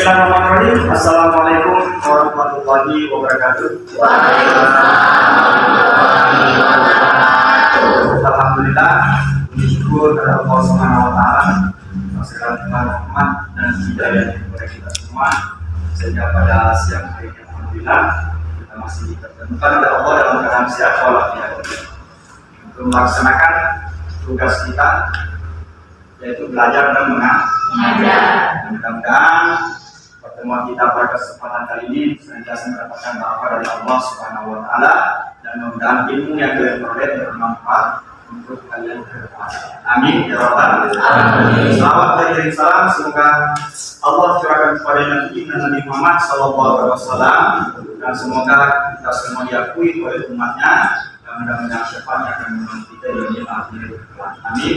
Bismillahirrahmanirrahim. Assalamualaikum warahmatullahi wabarakatuh. Alhamdulillah, bersyukur kepada Allah Subhanahu wa taala atas segala rahmat dan hidayah kepada kita semua sehingga pada siang hari ini alhamdulillah kita masih ditemukan oleh Allah dalam keadaan sehat walafiat untuk melaksanakan tugas kita yaitu belajar dan mengajar. Mudah-mudahan pertemuan kita pada kesempatan kali ini senantiasa mendapatkan berkah dari Allah Subhanahu wa taala dan mudah-mudahan ilmu yang kalian peroleh bermanfaat untuk kalian ke depan. Amin ya rabbal alamin. Salawat dan salam semoga Allah curahkan kepada Nabi Muhammad sallallahu alaihi wasallam dan semoga kita semua diakui oleh umatnya. Mudah-mudahan secepatnya akan menemani kita di akhir. Amin.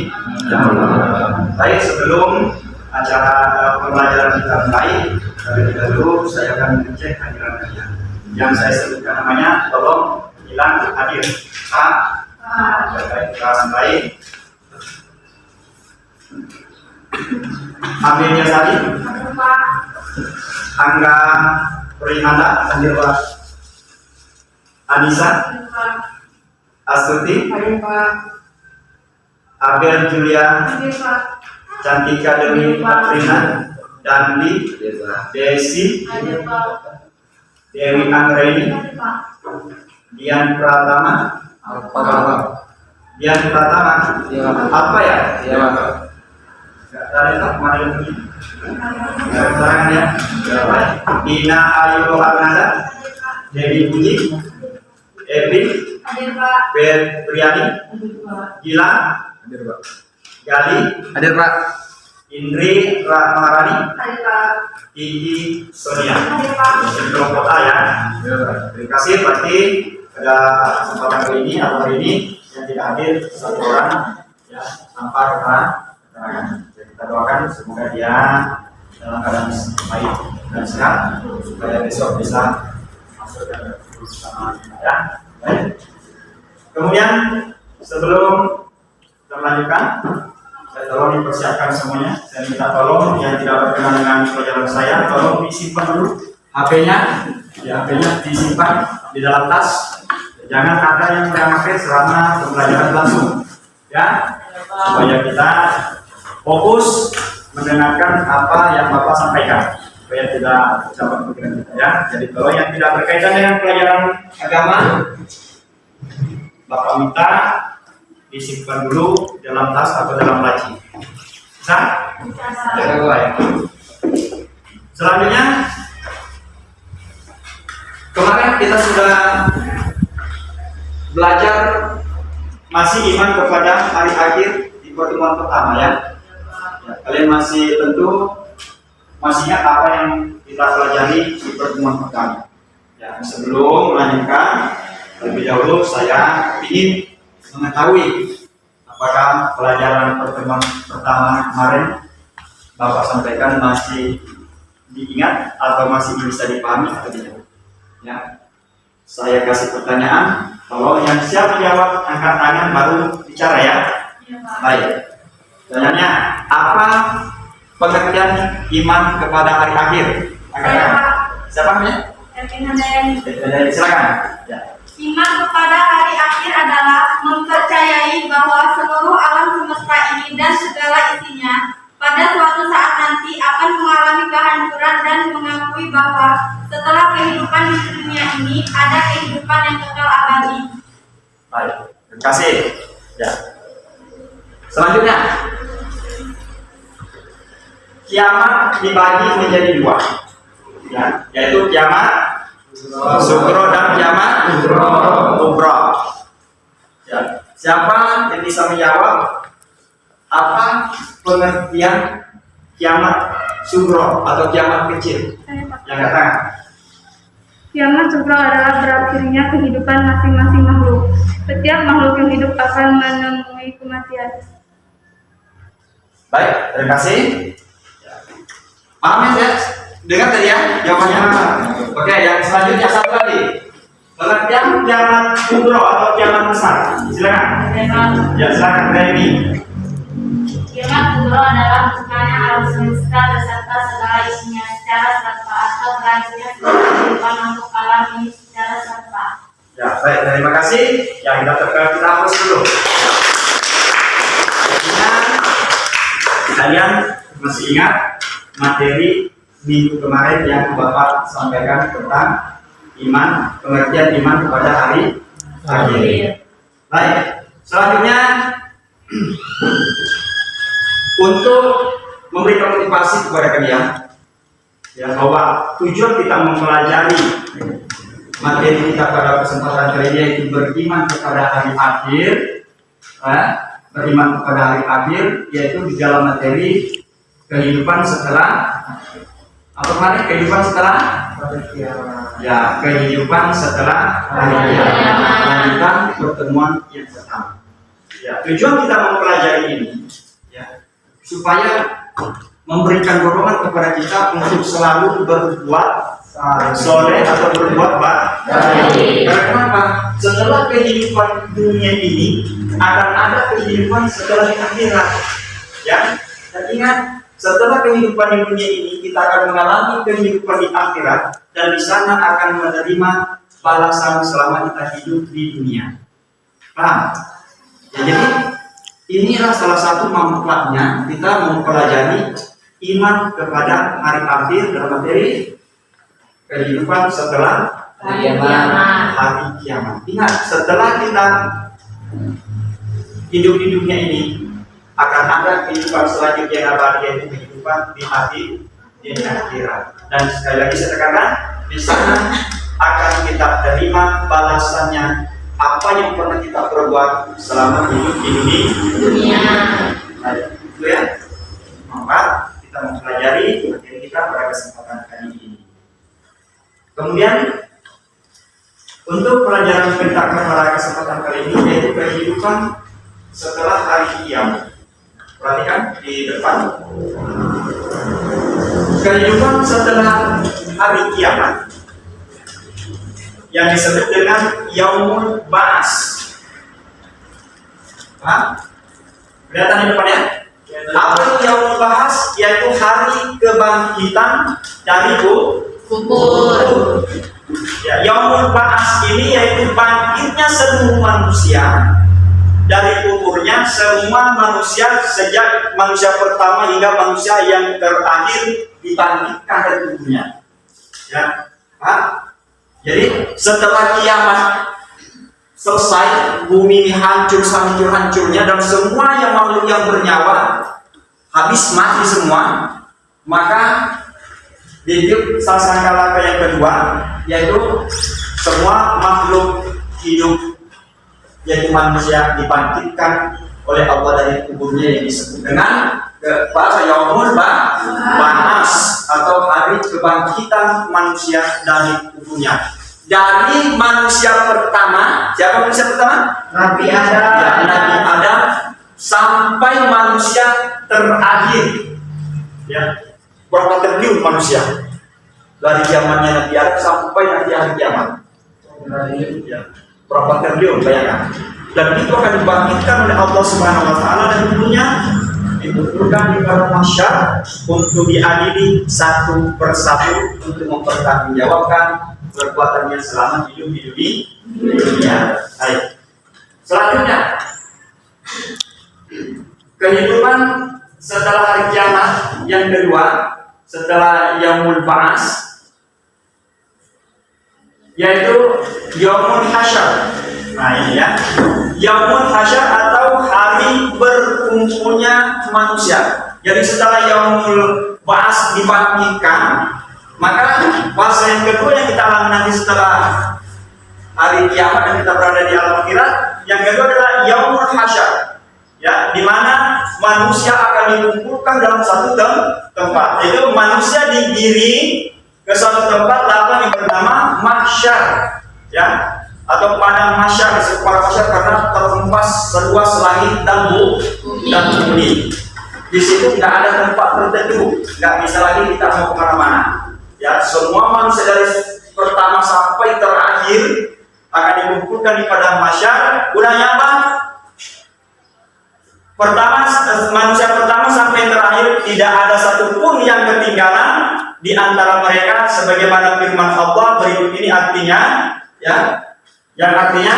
Baik, sebelum acara pembelajaran kita mulai, terlebih dahulu saya akan mengecek hadiran kalian. Yang saya sebutkan namanya, tolong hilang hadir. Baik, baik. Amirnya tadi, Angga Perinanda, hadir Pak. Anissa, Astuti, Abel Julia, Cantika Dewi Katrina, Dandi, Desi, Dewi Anggreni, Dian Pratama, apa ya? Dari tak kemarin begini. Keterangannya, Dina Ayu Arnada, Dewi Puji, Evi, Priani, Gilang, Gali, Hadir Pak. Indri Maharani, Kiki Sonia. Sebelum kota ya. Terima kasih pasti pada kesempatan kali ini atau hari ini yang tidak hadir satu orang ya tanpa keterangan. Jadi kita doakan semoga dia dalam keadaan baik dan sehat supaya besok bisa masuk dan bersama ya. Baik. Kemudian sebelum kita melanjutkan, saya tolong dipersiapkan semuanya. Saya minta tolong yang tidak berkenan dengan pelajaran saya, tolong disimpan dulu HP-nya. Ya, HP-nya disimpan di dalam tas. Jangan ada yang memakai selama pembelajaran langsung. Ya, supaya kita fokus mendengarkan apa yang Bapak sampaikan. Supaya tidak tercapai pikiran kita ya. Jadi kalau yang tidak berkaitan dengan pelajaran agama, Bapak minta disimpan dulu dalam tas atau dalam laci. Bisa? Ya. Selanjutnya, kemarin kita sudah belajar masih iman kepada hari akhir di pertemuan pertama ya. Kalian masih tentu masih ingat apa yang kita pelajari di pertemuan pertama. Ya, sebelum melanjutkan, lebih dahulu saya ingin mengetahui apakah pelajaran pertemuan pertama kemarin Bapak sampaikan masih diingat atau masih bisa dipahami atau tidak? Ya, saya kasih pertanyaan. Kalau yang siap menjawab angkat tangan baru bicara ya. Baik. Pertanyaannya, apa pengertian iman kepada hari akhir? Siapa namanya? Silakan. Ya. Iman kepada hari akhir adalah mempercayai bahwa seluruh alam semesta ini dan segala isinya pada suatu saat nanti akan mengalami kehancuran dan mengakui bahwa setelah kehidupan di dunia ini ada kehidupan yang kekal abadi. Baik, terima kasih. Ya. Selanjutnya, kiamat dibagi menjadi dua, ya, yaitu kiamat sugro dan kiamat kubro. Ya. Siapa yang bisa menjawab apa pengertian kiamat sugro atau kiamat kecil? Yang katakan. Kiamat sugro adalah berakhirnya kehidupan masing-masing makhluk. Setiap makhluk yang hidup akan menemui kematian. Baik, terima kasih. Paham ya? Dengar tadi ya jawabannya. Oke, yang selanjutnya satu lagi. Pengertian kiamat kubro atau kiamat besar. Silakan. Ya, silakan dari ini. kalimat kubro adalah musnahnya alam semesta beserta segala isinya secara serta atau berakhirnya sebuah kehidupan untuk alam ini secara serta. Ya, baik, terima kasih. Yang kita hapus dulu. Kalian masih ingat materi minggu kemarin yang Bapak sampaikan tentang iman, pengertian iman kepada hari akhir. Baik, selanjutnya untuk memberikan motivasi kepada kalian ya bahwa tujuan kita mempelajari materi kita pada kesempatan kali ini yaitu beriman kepada hari akhir, beriman kepada hari akhir yaitu di dalam materi kehidupan setelah apa kemarin kehidupan setelah ya kehidupan setelah hari kiamat, lanjutan pertemuan yang pertama. Ya, tujuan kita mempelajari ini ya supaya memberikan dorongan kepada kita untuk selalu berbuat soleh atau berbuat baik. Karena kenapa? Setelah kehidupan dunia ini akan ada kehidupan setelah akhirat. Ya, dan ingat setelah kehidupan di dunia ini kita akan mengalami kehidupan di akhirat dan di sana akan menerima balasan selama kita hidup di dunia. Paham? Ya, jadi inilah salah satu manfaatnya kita mempelajari iman kepada hari akhir dalam materi kehidupan setelah hari kiamat. Ingat, setelah kita hidup di dunia ini akan ada kehidupan selanjutnya yang abadi yaitu kehidupan di akhirat. Dan sekali lagi saya tekankan di sana akan kita terima balasannya apa yang pernah kita perbuat selama hidup di dunia. Nah, itu ya. Maka kita mempelajari materi kita pada kesempatan kali ini. Kemudian untuk pelajaran kita pada kesempatan kali ini yaitu kehidupan setelah hari kiamat. Perhatikan di depan. Kehidupan setelah hari kiamat yang disebut dengan Yaumul Ba'ats. Kelihatan di depannya? Apa itu Yaumul Ba'ats? Yaitu hari kebangkitan dari kubur. Ya, Yaumul Ba'ats ini yaitu bangkitnya seluruh manusia dari kuburnya, semua manusia sejak manusia pertama hingga manusia yang terakhir dibangkitkan dari kuburnya. Ya, jadi setelah kiamat selesai, bumi ini hancur hancurnya dan semua yang makhluk yang bernyawa habis mati semua, maka hidup sasangkala yang kedua yaitu semua makhluk hidup yaitu manusia dibangkitkan oleh Allah dari kuburnya yang disebut dengan Yaumul Ba'ats atau hari kebangkitan manusia dari kuburnya. Dari manusia pertama, siapa manusia pertama? Nabi Adam. Ya, Nabi Adam sampai manusia terakhir. Ya, berapa triliun manusia dari zamannya Nabi Adam sampai nanti hari kiamat. Ya, berapa triliun bayangkan. Dan itu akan dibangkitkan oleh Allah Subhanahu wa taala dan tentunya dikumpulkan di padang mahsyar untuk diadili satu persatu untuk mempertanggungjawabkan perbuatannya selama hidup di dunia. Baik. Selanjutnya kehidupan setelah hari kiamat yang kedua setelah Yaumul Ba'ats yaitu Yaumul Hasyar. Nah ini ya, Yaumul Hasyar atau hari berkumpulnya manusia. Jadi setelah Yaumul Ba'ats dibangkitkan, maka fase yang kedua yang kita alami nanti setelah hari kiamat dan kita berada di alam akhirat, yang kedua adalah Yaumul Hasyar. Ya, di mana manusia akan dikumpulkan dalam satu tempat. Itu manusia digiring ke suatu tempat lapang yang bernama mahsyar. Ya, atau padang mahsyar, disebut padang mahsyar karena terhempas seluas langit dan bumi. Di situ tidak ada tempat tertentu, nggak bisa lagi kita mau kemana-mana. Ya, semua manusia dari pertama sampai terakhir akan dikumpulkan di padang mahsyar. Gunanya apa? manusia pertama sampai terakhir tidak ada satupun yang ketinggalan di antara mereka, sebagaimana firman Allah berikut ini artinya, ya, yang artinya,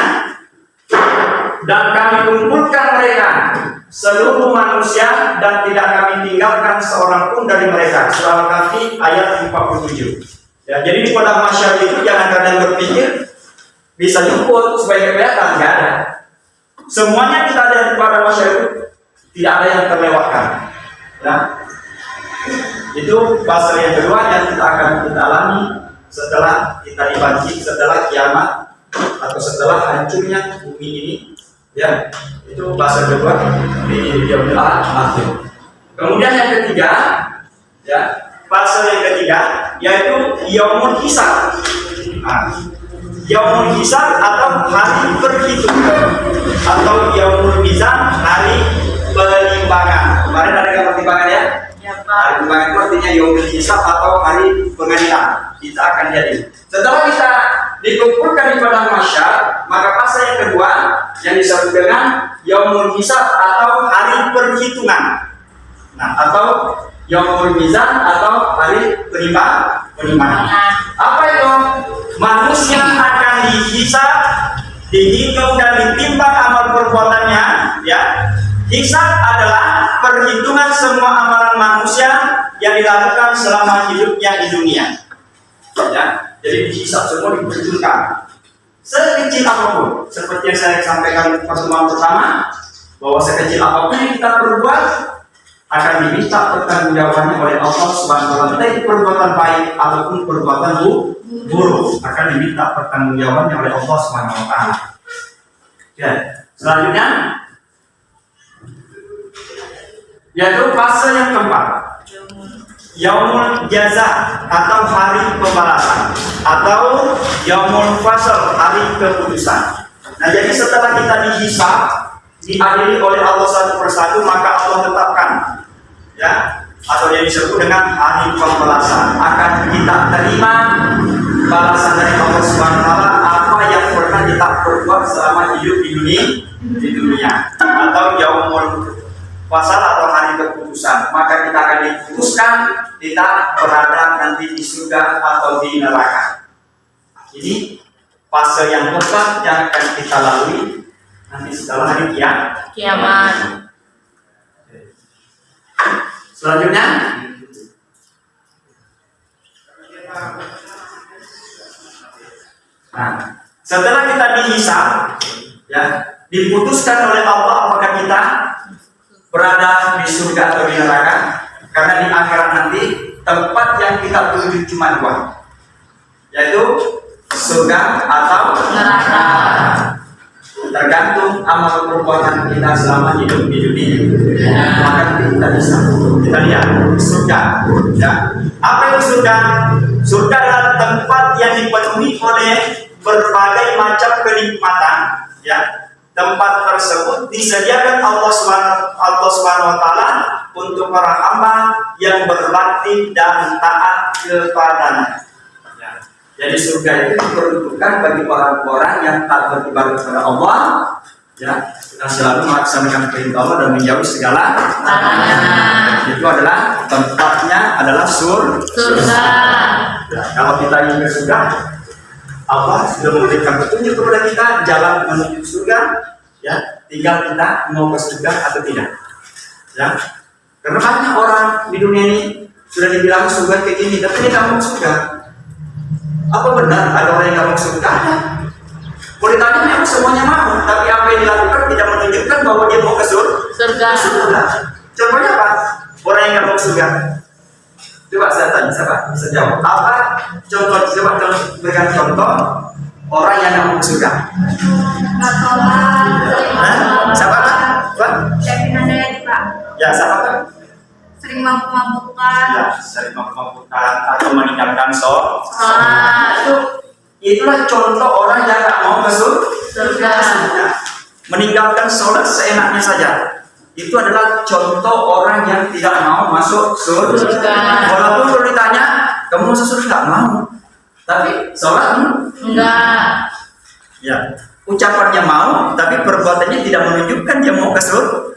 dan kami kumpulkan mereka seluruh manusia dan tidak kami tinggalkan seorang pun dari mereka. Surah Al-Kahfi ayat 47. Ya, jadi di padang mahsyar itu jangan kalian berpikir bisa jemput supaya kelihatan, nggak ada. Semuanya kita ada di padang mahsyar itu tidak ada yang terlewatkan. Ya. Itu fase yang kedua yang kita akan kita alami setelah kita dibangkit, setelah kiamat atau setelah hancurnya bumi ini. Ya, itu fase kedua di yaumil akhir. Kemudian yang ketiga, ya, fase yang ketiga yaitu yaumul hisab. Nah, yaumul hisab atau hari perhitungan atau yaumul mizan, hari penimbangan. Kemarin ada yang pertimbangan ya? Ya, Pak. Hari penimbangan itu artinya yaumul hisab atau hari pengadilan. Kita akan jadi. Setelah kita dikumpulkan di padang mahsyar, maka fase yang kedua yang disebut dengan yaumul hisab atau hari perhitungan. Nah, atau yaumul mizan atau hari penimbangan. Apa itu? Manusia akan dihisab, dihitung dan ditimbang amal perbuatannya, ya. Hisab adalah perhitungan semua amalan manusia yang dilakukan selama hidupnya di dunia. Ya, jadi dihisab semua, diperhitungkan. Sekecil apapun, seperti yang saya sampaikan pertemuan pertama, bahwa sekecil apapun yang kita perbuat akan diminta pertanggungjawabannya oleh Allah Subhanahu wa taala. Baik perbuatan baik ataupun perbuatan buruk akan diminta pertanggungjawabannya oleh Allah Subhanahu wa taala. Ya, selanjutnya yaitu fase yang keempat, yaumul jaza atau hari pembalasan atau yaumul fasal, hari keputusan. Nah, jadi setelah kita dihisab, diadili oleh Allah satu persatu, maka Allah tetapkan, ya, atau yang disebut dengan hari pembalasan. Akan kita terima balasan dari Allah Subhanahu wa taala apa yang pernah kita perbuat selama hidup di dunia atau yaumul fasal atau hari keputusan. Maka kita akan diputuskan kita berada nanti di surga atau di neraka. Ini fase yang keempat yang akan kita lalui nanti setelah hari kiamat. Selanjutnya, nah, setelah kita dihisab, ya, diputuskan oleh Allah apakah kita berada di surga atau di neraka. Karena di akhirat nanti tempat yang kita tuju cuma dua, yaitu surga atau neraka. Tergantung amal perbuatan kita selama hidup di dunia. Maka kita bisa kita lihat surga. Ya. Apa itu surga? Surga adalah tempat yang dipenuhi oleh berbagai macam kenikmatan. Ya. Tempat tersebut disediakan Allah Subhanahu wa taala untuk para hamba yang berbakti dan taat kepadanya. Ya. Jadi surga itu diperuntukkan bagi orang-orang yang taat beribadah kepada Allah, ya, yang selalu melaksanakan perintah Allah dan menjauhi segala larangan. Itu adalah tempatnya adalah surga. Ya, kalau kita ingin ke surga, Allah sudah memberikan petunjuk kepada kita jalan menuju surga, ya, tinggal kita mau ke surga atau tidak, ya. Karena banyak orang di dunia ini sudah dibilang surga kayak gini, tapi dia tidak mau surga. Apa benar ada orang yang tidak mau surga? Boleh tanya, memang semuanya mau, tapi apa yang dilakukan tidak menunjukkan bahwa dia mau ke surga. Contohnya apa? Orang yang tidak mau surga. Coba saya tanya, siapa bisa jawab? Apa contoh? Coba berikan contoh orang yang tidak mau ke surga. Siapa? Pak? Ya, siapa Pak? Sering mabuk-mabukan. Ya, sering mabuk-mabukan atau meninggalkan sholat. Itulah contoh orang yang tidak mau ke surga. Meninggalkan sholat seenaknya saja. Itu adalah contoh orang yang tidak mau masuk surga. Walaupun kalau ditanya, kamu masuk surga? Mau. Tapi sholat enggak. Ya, ucapannya mau, tapi perbuatannya tidak menunjukkan dia mau ke surga.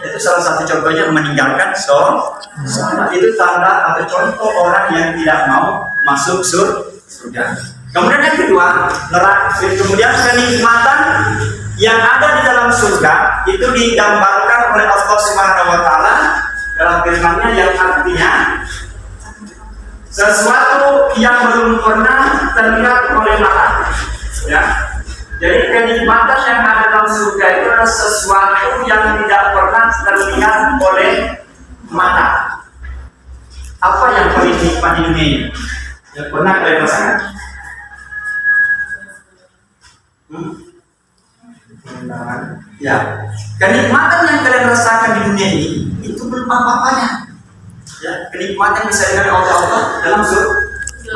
Itu salah satu contohnya meninggalkan sholat. Itu tanda atau contoh orang yang tidak mau masuk surga. Kemudian yang kedua, kemudian kenikmatan yang ada di dalam surga itu digambarkan oleh Allah Subhanahu wa taala dalam firman-Nya yang artinya sesuatu yang belum pernah terlihat oleh mata. Ya. Jadi kenikmatan yang ada dalam surga itu adalah sesuatu yang tidak pernah terlihat oleh mata. Apa yang paling nikmat di dunia ini? Yang pernah kalian rasakan? Ya, kenikmatan yang kalian rasakan di dunia ini itu belum apa-apanya. Ya, kenikmatan bisa dirasakan oleh Allah dalam surga.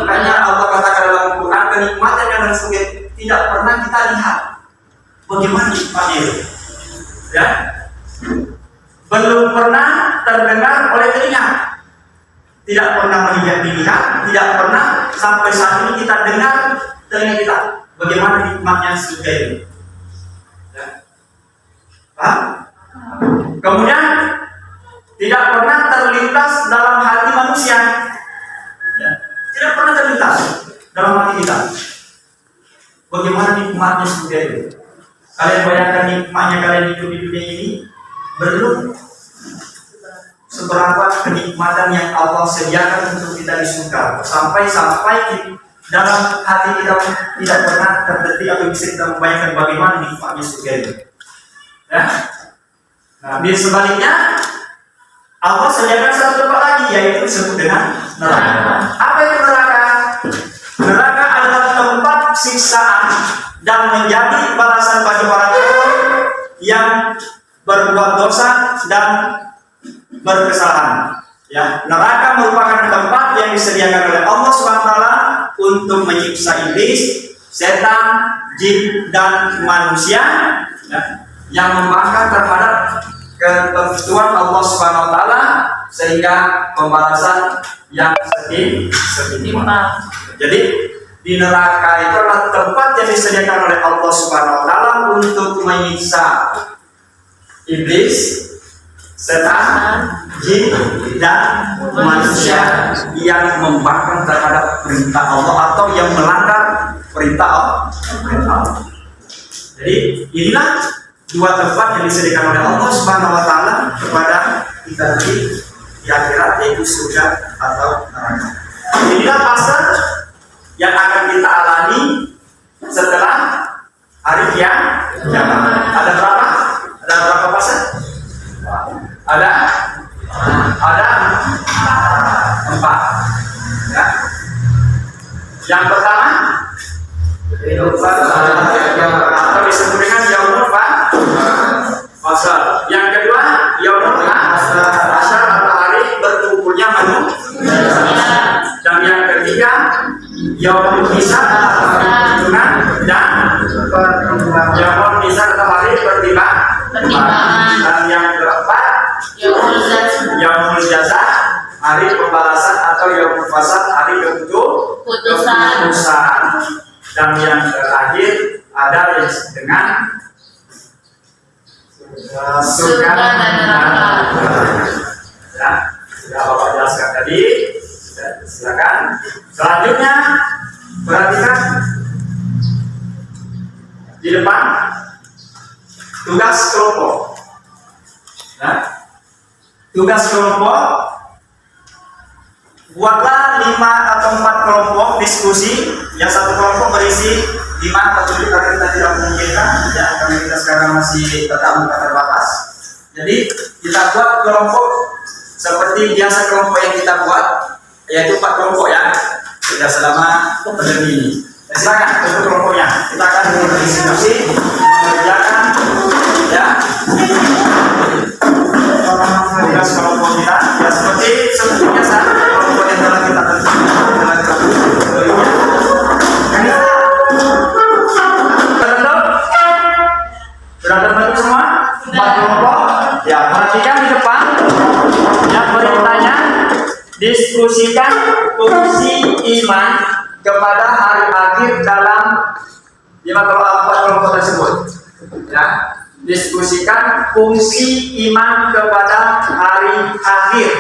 Makanya Allah katakan dalam Al-Quran, kenikmatan yang dalam surga tidak pernah kita lihat. Bagaimana nikmatnya itu? Ya, belum pernah terdengar oleh telinga, tidak pernah dilihat, tidak pernah sampai saat ini kita dengar telinga kita. Bagaimana nikmatnya surga itu? Ya. Kemudian tidak pernah terlintas dalam hati manusia. Ya. Tidak pernah terlintas dalam hati kita. Bagaimana nikmatnya surga itu? Kalian bayangkan nikmatnya kalian hidup di dunia ini belum seberapa kenikmatan yang Allah sediakan untuk kita di surga. Sampai dalam hati kita tidak pernah terdetik atau bisa kita membayangkan bagaimana nikmatnya surga itu. Ya? Nah, di sebaliknya Allah sediakan satu tempat lagi, yaitu disebut dengan neraka. Apa itu neraka? Neraka adalah tempat siksaan dan menjadi balasan bagi orang yang berbuat dosa dan berkesalahan. Ya, neraka merupakan tempat yang disediakan oleh Allah SWT untuk menyiksa iblis, setan, jin, dan manusia, ya, yang membangkang terhadap ketentuan Allah Subhanahu wa taala sehingga pembalasan yang setimpal. Jadi di neraka itu adalah tempat yang disediakan oleh Allah Subhanahu wa taala untuk menyiksa iblis, setan, jin, dan manusia yang membangkang terhadap perintah Allah atau yang melanggar perintah Allah. Jadi inilah dua tempat yang disediakan oleh Allah Subhanahu wa taala kepada kita di akhirat, yaitu surga atau neraka. Inilah fase yang akan kita alami setelah hari kiamat. Ada berapa? Ada berapa fase? Ada 4. Ya. Yang pertama atau disebut dengan yaumul fasal. Yang kedua yaumul hasyar atau hari berkumpulnya manusia. Dan yang ketiga yaumul hisab hitungan, dan yaumul hisab atau hari pertimbangan. Dan yang keempat yaumul jaza, hari pembalasan atau yaumul fasal, hari keputusan. Dan yang terakhir ada yang disebut dengan surga dan neraka. Ya, sudah Bapak jelaskan tadi. Silakan. Selanjutnya perhatikan di depan tugas kelompok. Ya. Tugas kelompok, buatlah 5 atau 4 kelompok diskusi. Yang satu kelompok berisi 5 atau 7 karena kita tidak memungkinkan, ya, karena kita sekarang masih tetap muka terbatas. Jadi kita buat kelompok seperti biasa kelompok yang kita buat, yaitu 4 kelompok ya. Tidak selama pandemi ini. Silakan untuk kelompoknya. Kita akan berdiskusi, mengerjakan, ya, tugas kelompok kita. Ya seperti biasa kelompok yang telah kita tentukan. Sudah terbentuk semua? 4 kelompok. Ya, perhatikan di depan. Yang bertanya, diskusikan fungsi iman kepada hari akhir dalam 4 kelompok tersebut. Ya, diskusikan fungsi iman kepada hari akhir.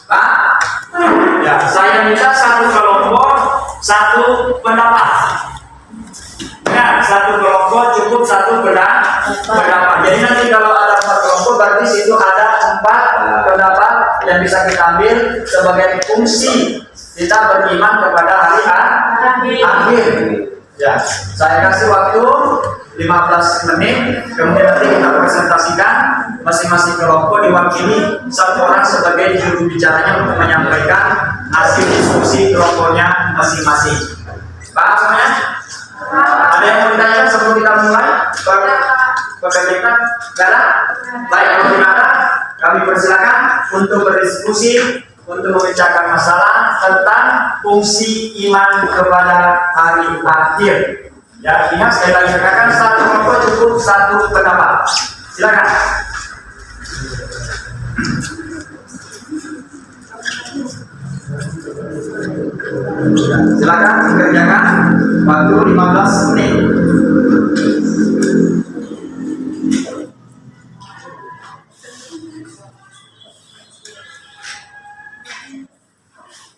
Pak, ya, saya minta satu kelompok, satu pendapat. Ya, satu kelompok cukup satu pendapat. Jadi nanti kalau ada 4 kelompok, berarti situ ada 4 pendapat yang bisa kita ambil sebagai fungsi kita beriman kepada hari akhir. Ya, saya kasih waktu 15 menit, kemudian nanti kita presentasikan masing-masing kelompok diwakili 1 orang sebagai juru bicaranya untuk menyampaikan hasil diskusi kelompoknya masing-masing. Paham semuanya? Ada yang mau ditanya sebelum kita mulai? Bagaimana? Tidak? Baik, kalau tidak ada, kami persilakan untuk berdiskusi, untuk membicarakan masalah tentang fungsi iman kepada hari akhir. Ya, ingat sekali lagi katakan satu kelompok cukup satu pendapat. Silakan. Silakan kerjakan waktu 15 menit.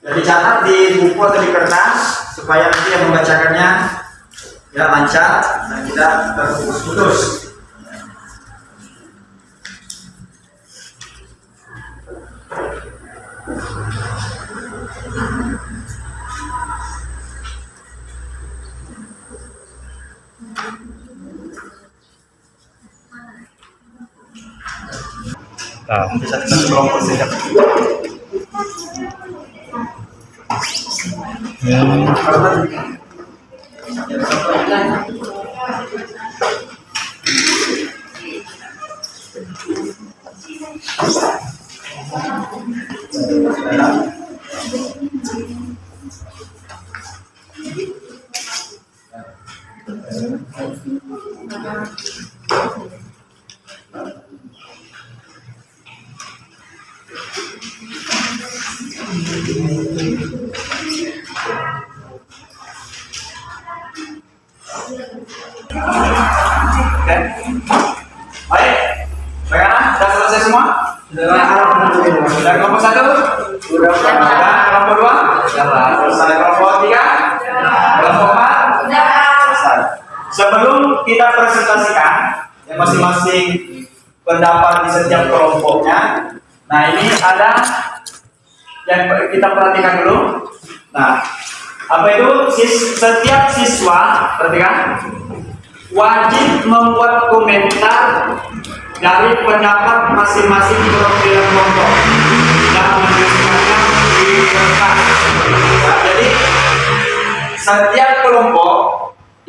Jadi catat di buku atau di kertas supaya nanti yang membacakannya ya lancar dan tidak terputus-putus. Bisa kita kelompok siap. Oke. Baik. Bagaimana? Sudah selesai semua? Sudah kelompok 1? Sudah. Kelompok 2? Sudah. Selesai. Kelompok 3? Kelompok 4? Selesai. Sebelum kita presentasikan yang masing-masing pendapat di setiap kelompoknya, nah ini ada yang kita perhatikan dulu. Nah, apa itu? Setiap siswa, perhatikan, wajib membuat komentar dari pendapat masing-masing perwakilan kelompok dan menuliskannya di kertas. Nah, jadi setiap kelompok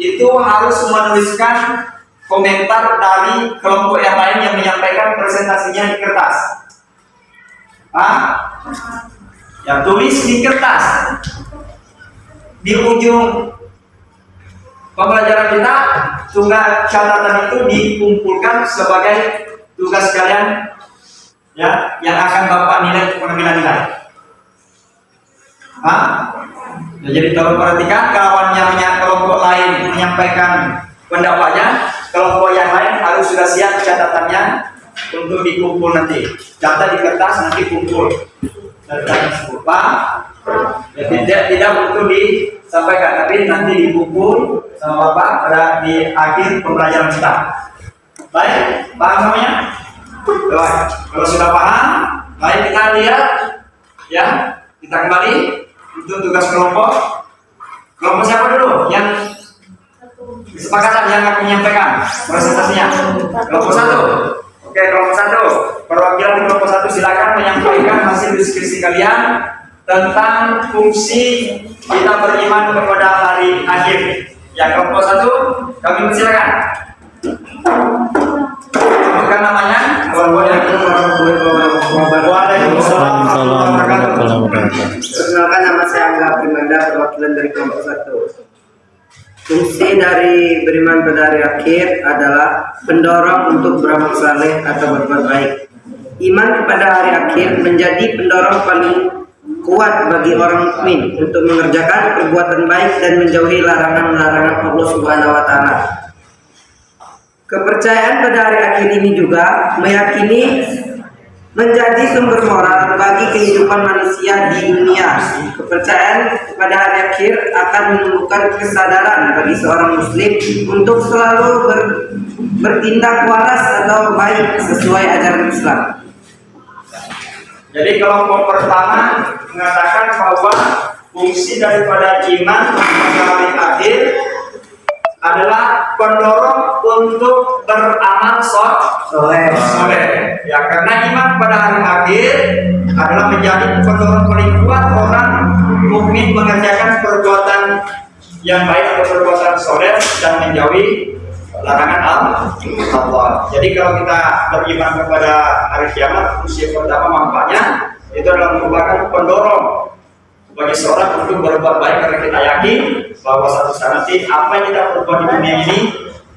itu harus menuliskan komentar dari kelompok yang lain yang menyampaikan presentasinya di kertas. Ya, tulis di kertas. Di ujung pembelajaran kita, tugas catatan itu dikumpulkan sebagai tugas kalian ya, yang akan Bapak nilai pengambilan nilai. Ya, jadi kalau perhatikan kawannya kelompok lain menyampaikan pendapatnya, kelompok yang lain harus sudah siap catatannya untuk dikumpul nanti. Catat di kertas, nanti kumpul. Pak, ya, tidak untuk disampaikan, tapi nanti dikumpul sama Bapak pada di akhir pembelajaran kita. Baik, paham semuanya? Baik, kalau sudah paham, baik kita lihat, ya, kita kembali untuk tugas kelompok. Kelompok siapa dulu yang kesepakatan yang akan menyampaikan presentasinya? Kelompok 1. Oke, kelompok 1. Perwakilan di kelompok 1 silakan menyampaikan hasil diskusi kalian tentang fungsi kita beriman kepada hari akhir. Ya, kelompok 1, kami silakan. Sebutkan namanya. Perkenalkan, nama saya Angga Primanda, perwakilan dari kelompok 1. Fungsi dari beriman pada hari akhir adalah pendorong untuk beramal saleh atau berbuat baik. Iman kepada hari akhir menjadi pendorong paling kuat bagi orang mukmin untuk mengerjakan perbuatan baik dan menjauhi larangan-larangan Allah Subhanahu wa taala. Kepercayaan pada hari akhir ini juga meyakini menjadi sumber moral bagi kehidupan manusia di dunia. Kepercayaan pada hari akhir akan menumbuhkan kesadaran bagi seorang muslim untuk selalu bertindak waras atau baik sesuai ajaran Islam. Jadi kelompok pertama mengatakan bahwa fungsi daripada iman pada hari akhir adalah pendorong untuk beramal soleh. Ya, karena iman pada hari akhir adalah menjadi pendorong paling kuat orang mukmin mengerjakan perbuatan yang baik atau perbuatan soleh dan menjauhi larangan Allah. Jadi kalau kita beriman kepada hari kiamat, fungsi pertama manfaatnya itu adalah merupakan pendorong bagi seorang untuk berbuat baik, karena kita yakin bahwa satu saat nanti apa yang kita perbuat di dunia ini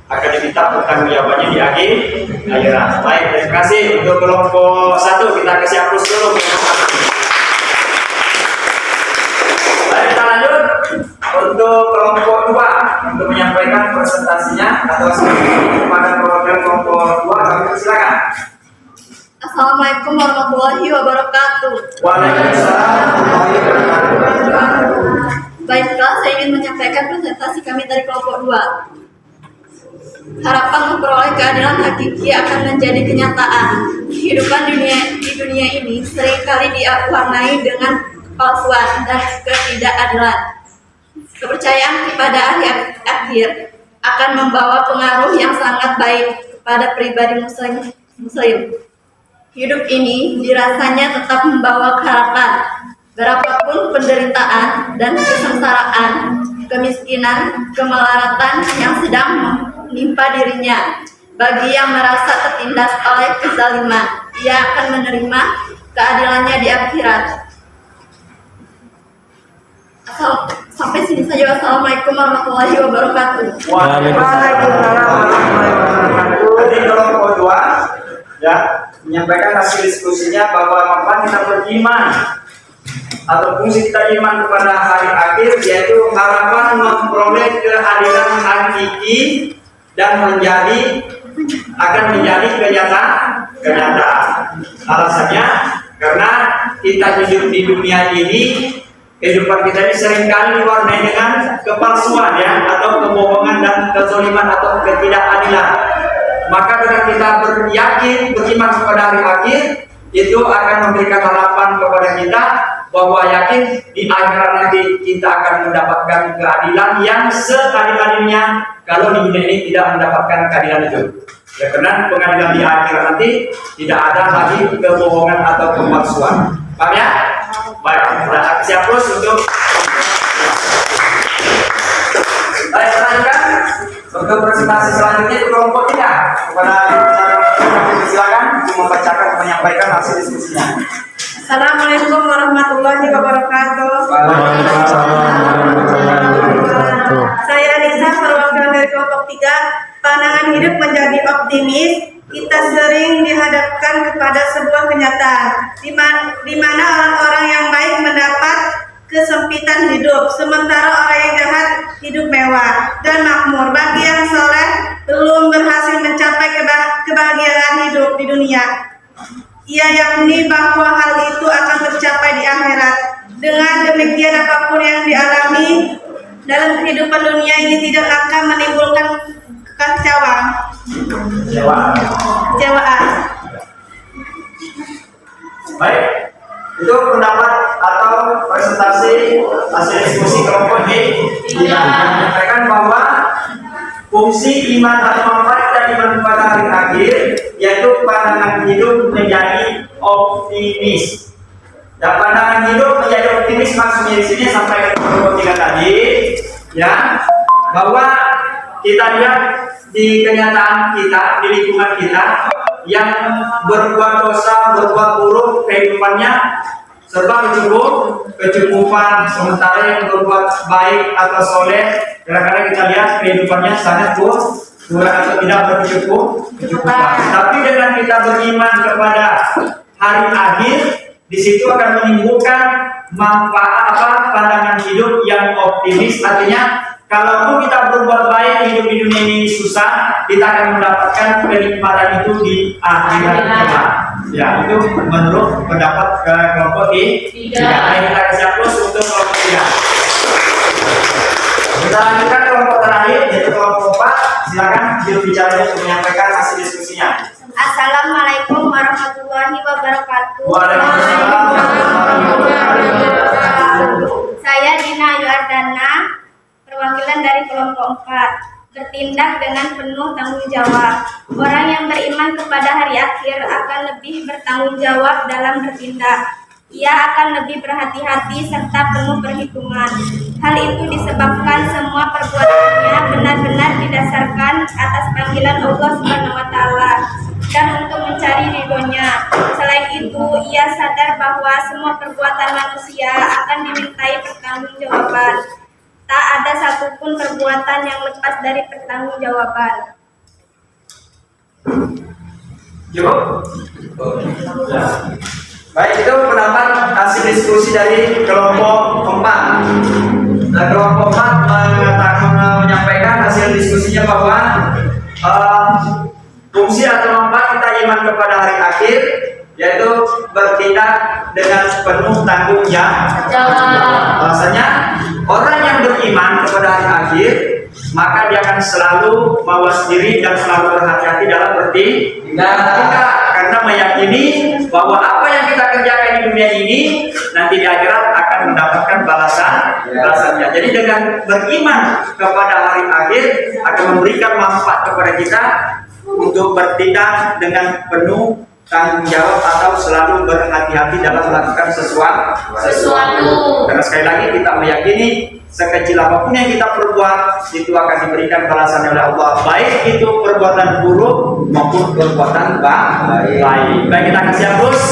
akan diminta pertanggungjawabannya di akhirat. Baik, terima kasih untuk kelompok 1, kita kasih hapus dulu. Baik, kita lanjut untuk kelompok 2 untuk menyampaikan presentasinya atau kepada perwakilan kelompok 2, kami silakan. Assalamualaikum warahmatullahi wabarakatuh. Waalaikumsalam warahmatullahi wabarakatuh. Baiklah, saya ingin menyampaikan presentasi kami dari kelompok 2. Harapan memperoleh keadilan hakiki akan menjadi kenyataan. Kehidupan di dunia ini seringkali diwarnai dengan kepalsuan dan ketidakadilan. Kepercayaan kepada hari akhir akan membawa pengaruh yang sangat baik kepada pribadi muslim. Hidup ini dirasanya tetap membawa harapan. Berapapun penderitaan dan kesengsaraan, kemiskinan, kemelaratan yang sedang menimpa dirinya, bagi yang merasa tertindas oleh kezaliman, ia akan menerima keadilannya di akhirat. Sampai sini saja. Wassalamualaikum warahmatullahi wabarakatuh. Waalaikumsalam warahmatullahi wabarakatuh. Jadi kelompok 2 ya menyampaikan hasil diskusinya bahwa manfaat kita beriman atau fungsi kita iman kepada hari akhir yaitu harapan memperoleh keadilan hakiki dan akan menjadi kenyataan. Alasannya karena kita hidup di dunia ini, kehidupan kita ini seringkali diwarnai dengan kepalsuan ya, atau kebohongan dan kezaliman atau ketidakadilan. Maka dengan kita beriman kepada hari akhir, itu akan memberikan harapan kepada kita bahwa yakin di akhirat nanti kita akan mendapatkan keadilan yang seadil-adilnya kalau di dunia ini tidak mendapatkan keadilan itu. Ya, karena pengadilan di akhirat nanti tidak ada lagi kebohongan atau kepalsuan. Paham ya? Baik, kita siap terus untuk baik, selanjutnya untuk presentasi selanjutnya itu kelompok 3 kepada silakan membacakan menyampaikan hasil diskusinya. Assalamualaikum warahmatullahi wabarakatuh. Saya Nisa, perwakilan dari kelompok 3. Pandangan hidup menjadi optimis. Kita sering dihadapkan kepada sebuah kenyataan di mana orang-orang yang baik mendapat kesempitan hidup, sementara orang yang jahat hidup mewah dan makmur. Bagi yang soleh belum berhasil mencapai kebahagiaan hidup di dunia, ia yakni bahwa hal itu akan tercapai di akhirat. Dengan demikian, apapun yang dialami dalam kehidupan dunia ini tidak akan menimbulkan kekacauan. Baik, itu pendapat atau presentasi hasil diskusi kelompok ini menyampaikan bahwa fungsi iman atau manfaat dari iman pada hari akhir yaitu pandangan hidup menjadi optimis. Dan pandangan hidup menjadi optimis maksudnya di sini sampai ke kelompok 3 tadi, ya, bahwa kita lihat di kenyataan kita, di lingkungan kita yang berbuat dosa, berbuat buruk, kehidupannya serba kecukupan, sementara yang berbuat baik atau soleh, kadang-kadang kita lihat kehidupannya sangat kurang atau tidak berkecukupan. Tapi dengan kita beriman kepada hari akhir, di situ akan menimbulkan manfaat pandangan hidup yang optimis. Artinya, kalaupun kita berbuat baik, hidup di dunia ini susah, susah, kita akan mendapatkan kenikmatan itu di akhirat kelak. Ya, itu menurut pendapat kelompok tiga. Nah, kita kasih aplaus untuk kelompok 3. Kita lanjutkan kelompok terakhir, yaitu kelompok 4. Silakan juru bicaranya untuk menyampaikan hasil diskusinya. Assalamualaikum warahmatullahi wabarakatuh. Waalaikumsalam warahmatullahi wabarakatuh. Saya Dina Ayu Ardana, perwakilan dari kelompok 4. Bertindak dengan penuh tanggung jawab. Orang yang beriman kepada hari akhir akan lebih bertanggung jawab dalam bertindak. Ia akan lebih berhati-hati serta penuh perhitungan. Hal itu disebabkan semua perbuatannya benar-benar didasarkan atas panggilan Allah Subhanahu wa Ta'ala dan untuk mencari ridhonya. Selain itu, ia sadar bahwa semua perbuatan manusia akan dimintai pertanggungjawaban. Tak ada satupun perbuatan yang lepas dari pertanggungjawaban. Cukup? Ya. Baik, itu pendapat hasil diskusi dari kelompok 4. Nah, kelompok 4 menyampaikan hasil diskusinya bahwa fungsi atau manfaat kita iman kepada hari akhir yaitu bertindak dengan penuh tanggung jawab. Bahasanya orang yang beriman kepada hari akhir maka dia akan selalu mawas diri dan selalu berhati-hati dalam bertindak, karena meyakini bahwa apa yang kita kerjakan di dunia ini nanti di akhirat akan mendapatkan balasannya. Jadi dengan beriman kepada hari akhir akan memberikan manfaat kepada kita untuk bertindak dengan penuh tanggung jawab atau selalu berhati-hati dalam melakukan sesuatu. Karena sekali lagi kita meyakini sekecil apapun yang kita perbuat itu akan diberikan balasan oleh Allah, baik itu perbuatan buruk maupun perbuatan baik. Baik, kita kasih aplaus.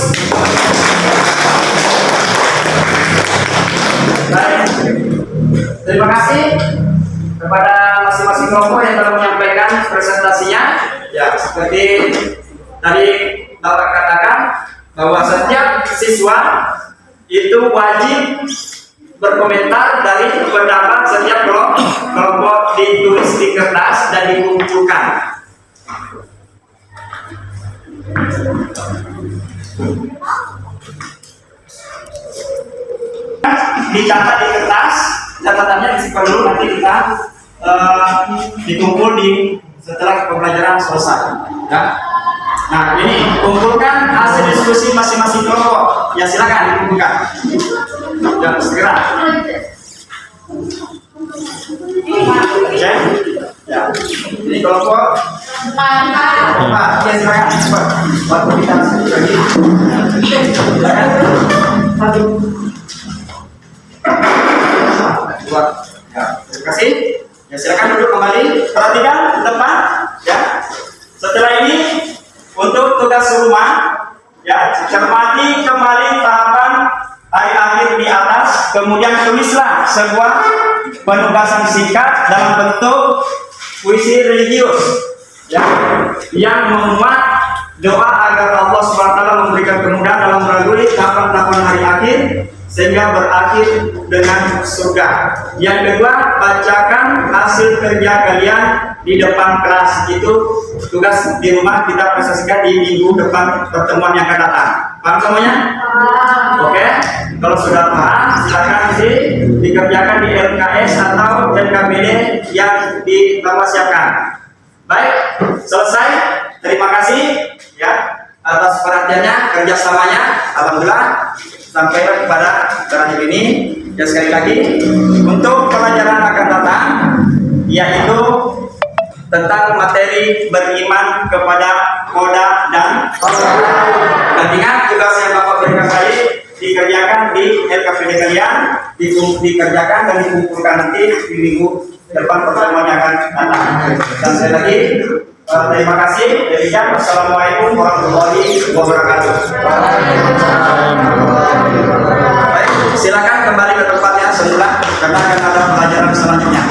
Baik, terima kasih kepada masing-masing kelompok yang telah menyampaikan presentasinya. Ya, seperti tadi Bapak katakan bahwa setiap siswa itu wajib berkomentar dari pendapat setiap kelompok, ditulis di kertas dan dikumpulkan. Dicatat di kertas, catatannya disimpan dulu, nanti kita dikumpul setelah pembelajaran selesai. Ya. Nah, ini kumpulkan hasil diskusi masing-masing kelompok. Ya, silakan dikumpulkan. Dan segera. Ya. Ini kelompok 4. Ya, silakan. Waktu kita lagi. Silakan. 1. 2. Ya, terima kasih. Ya, silakan duduk kembali. Perhatikan depan. Ya. Setelah ini untuk tugas rumah, ya, cermati kembali tahapan hari akhir di atas, kemudian tulislah sebuah penugasan singkat dalam bentuk puisi religius, ya, yang memuat doa agar Allah SWT memberikan kemudahan dalam melalui tahapan-tahapan hari akhir sehingga berakhir dengan surga. Yang kedua, bacakan hasil kerja kalian di depan kelas. Itu tugas di rumah kita presentasikan di minggu depan pertemuan yang akan datang. Paham semuanya? Oke. Kalau sudah paham, silakan dikerjakan di LKS atau LKBD yang Bapak siapkan. Baik, selesai. Terima kasih ya atas perhatiannya, kerjasamanya. Alhamdulillah sampai pada terakhir ini. Ya, sekali lagi untuk pelajaran akan datang yaitu tentang materi beriman kepada Koda dan ingat tugas yang Bapak berikan tadi dikerjakan di LKPD kalian, dikerjakan dan dikumpulkan nanti di minggu depan pertemuan yang akan datang. Dan sekali lagi terima kasih. Demikian, wassalamualaikum warahmatullahi wabarakatuh. Baik, silakan kembali ke tempatnya semula karena akan ada pelajaran selanjutnya.